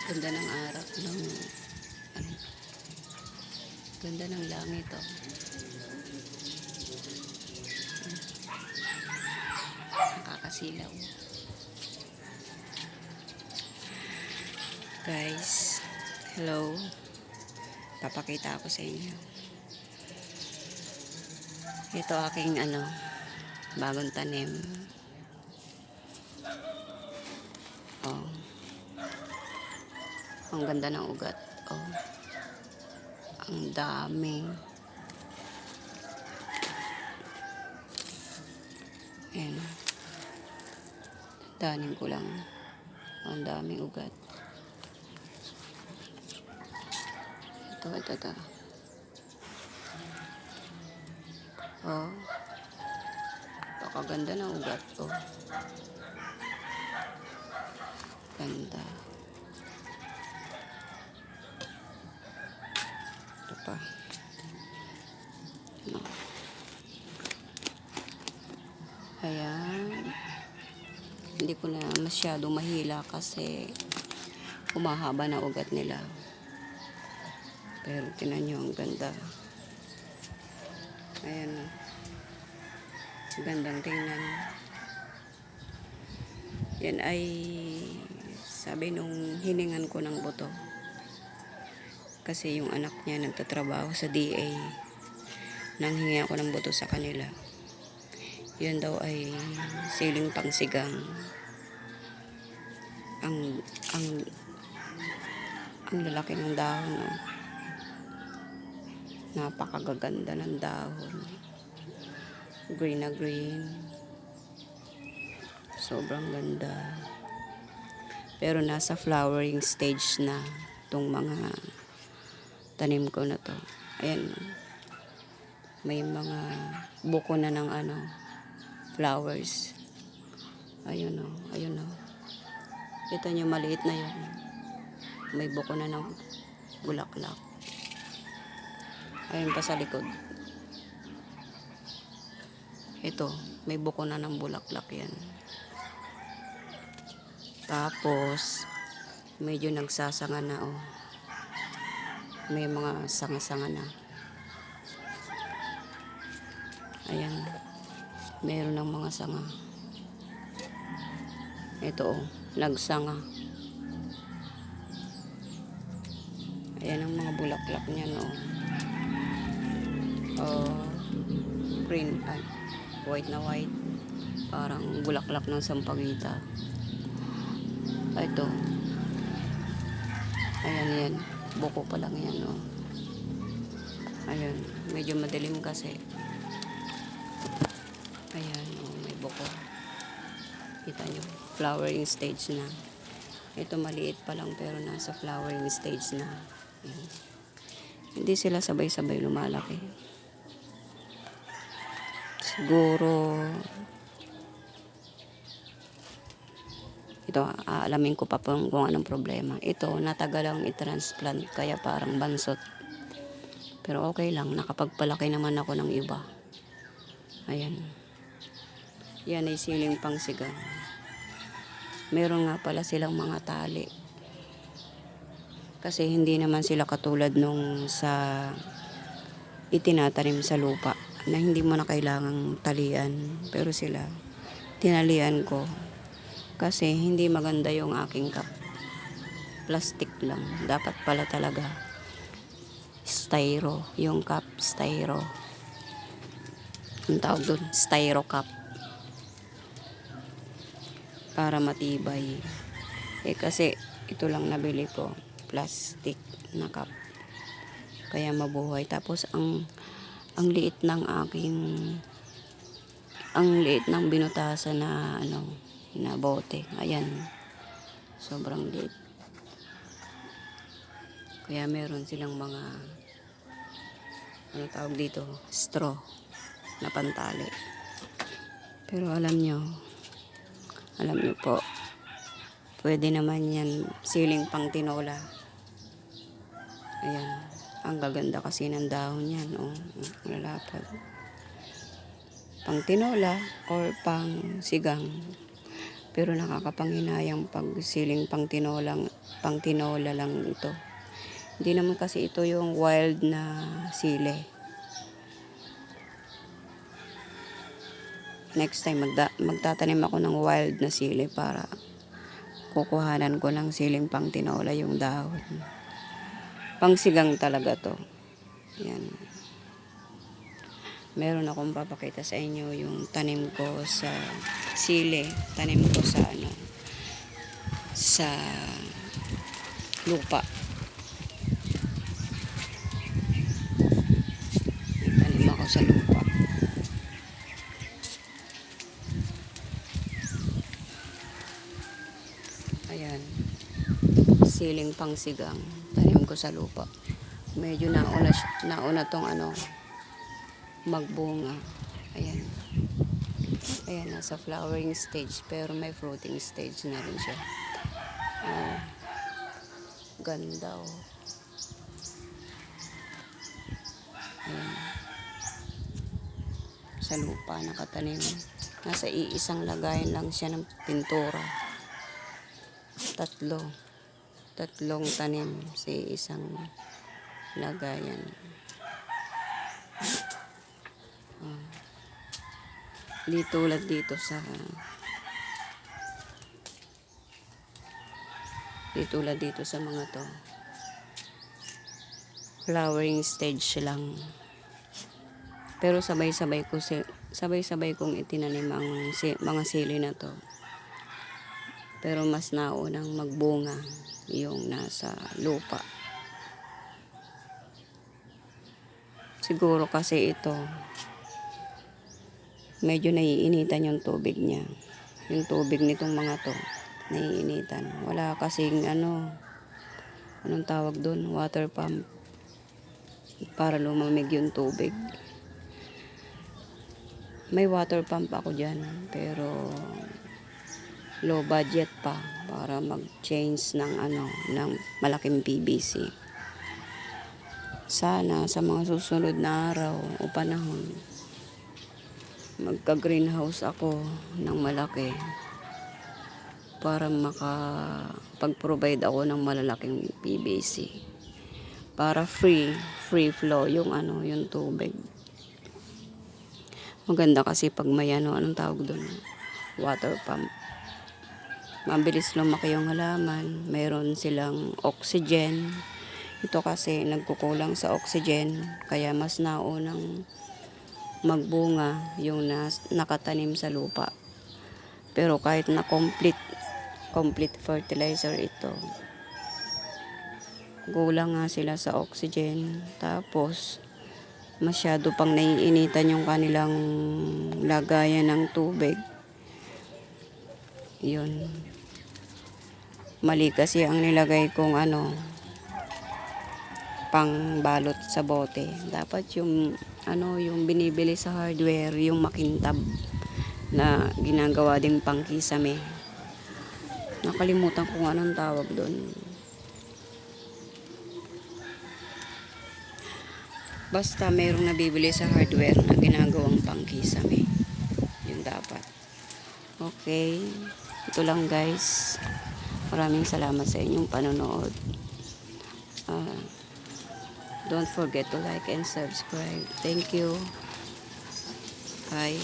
Ganda ng araw, ano, ganda ng langit, oh. Nakakasilaw. Guys, hello. Papakita ako sa inyo. Ito aking bagong tanim. Oh. Ang ganda ng ugat. Oh. Ang dami. Ayan. Tanim ko lang. Ang daming ugat. Ito. Oh. Pakaganda ng ugat. Oh. Ganda. Ito pa. No. Ayan. Hindi ko na masyado mahila kasi humahaba na ugat nila. Pero tinan nyo, ang ganda. Ayan. Gandang tingnan. Yan ay sabi nung hiningan ko ng buto. Kasi yung anak niya nagtatrabaho sa DA. Nang hingi ako ng buto sa kanila. Yun daw ay siling pangsigang. Ang lalaki ng dahon, oh. Napakagaganda ng dahon. Green na green. Sobrang ganda. Pero nasa flowering stage na itong mga tanim ko na to. Ayan. May mga buko na ng flowers. Ayun o. Ayun o. Kita nyo, maliit na yun. May buko na ng bulaklak. Ayun pa sa likod. Ito, may buko na ng bulaklak yan. Tapos, medyo nagsasanga na, oh. May mga sanga-sanga na. Ayan. Meron ng mga sanga. Ito, oh. Nagsanga. Ayan ang mga bulaklak niyan, oh. Green, white na white. Parang bulaklak ng sampagita. Ito. Ayan yan. Buko pa lang yan, oh. Ayan. Medyo madilim kasi. Ayan, oh. May buko. Kita nyo. Flowering stage na. Ito maliit pa lang pero nasa flowering stage na. Ayan. Hindi sila sabay-sabay lumalaki. Siguro ito, aalamin ko pa kung anong problema. Ito, natagalang i-transplant kaya parang bansot. Pero okay lang, nakapagpalaki naman ako ng iba. Ayan. Yan ay siling pangsigang. Meron nga pala silang mga tali. Kasi hindi naman sila katulad nung sa itinatanim sa lupa na hindi mo na kailangang talian. Pero sila, tinalian ko. Kasi hindi maganda yung aking cup. Plastic lang. Dapat pala talaga styro. Yung cup, styro. Ang tawag doon, styro cup. Para matibay. Kasi ito lang nabili ko. Plastic na cup. Kaya mabuhay. Tapos ang liit ng binutasan na na bote. Ayan. Sobrang liit. Kaya meron silang mga tawag dito, straw na pantali. Pero alam nyo po, pwede naman yan siling pang tinola. Ayan. Ang gaganda kasi ng dahon yan, oh. Lalapad. Pang tinola or pang sigang. Pero nakakapanghinayang pag siling pang tinola lang ito. Hindi naman kasi ito yung wild na sili. Next time magtatanim ako ng wild na sili para kukuhanan ko ng siling pang tinola yung dahon. Pangsigang talaga to. Yan. Meron akong papakita sa inyo yung tanim ko sa sili. Tanim ko sa sa lupa. Tanim ako sa lupa. Ayan. Siling pangsigang. Tanim ko sa lupa. Medyo nauna tong magbunga. Ayan. Ayan, nasa flowering stage pero may fruiting stage na rin siya. Ganda oh. Ayan. Sa lupa nakatanim. Nasa iisang lagayan lang siya ng pintura. Tatlong tanim sa isang lagayan. Di tulad dito sa mga to. Flowering stage lang. Pero sabay-sabay kong itinanim ang mga sili na to. Pero mas naunang magbunga yung nasa lupa. Siguro kasi ito medyo naiinitan yung tubig niya. Yung tubig nitong mga to naiinitan. Wala kasing anong tawag doon, water pump para lumamig yung tubig. May water pump ako dyan pero low budget pa para mag-change ng malaking PVC. Sana sa mga susunod na araw o panahon magka-greenhouse ako ng malaki para makapag-provide ako ng malalaking PVC para free flow yung tubig. Maganda kasi pag may anong tawag doon, water pump. Mabilis lumaki yung halaman, mayroon silang oxygen. Ito kasi nagkukulang sa oxygen kaya mas naunang magbunga yung nakatanim sa lupa. Pero kahit na complete fertilizer ito, kulang nga sila sa oxygen. Tapos masyado pang naiinitan yung kanilang lagayan ng tubig. Yun. Mali kasi ang nilagay kong pang balot sa bote. Dapat yung binibili sa hardware, yung makintab na ginagawa ding pangkisame. Nakalimutan kung anong tawag doon. Basta mayroong nabibili sa hardware na ginagawang pangkisame. Yun dapat. Okay. Ito lang guys. Maraming salamat sa inyong panonood. Don't forget to like and subscribe. Thank you. Bye.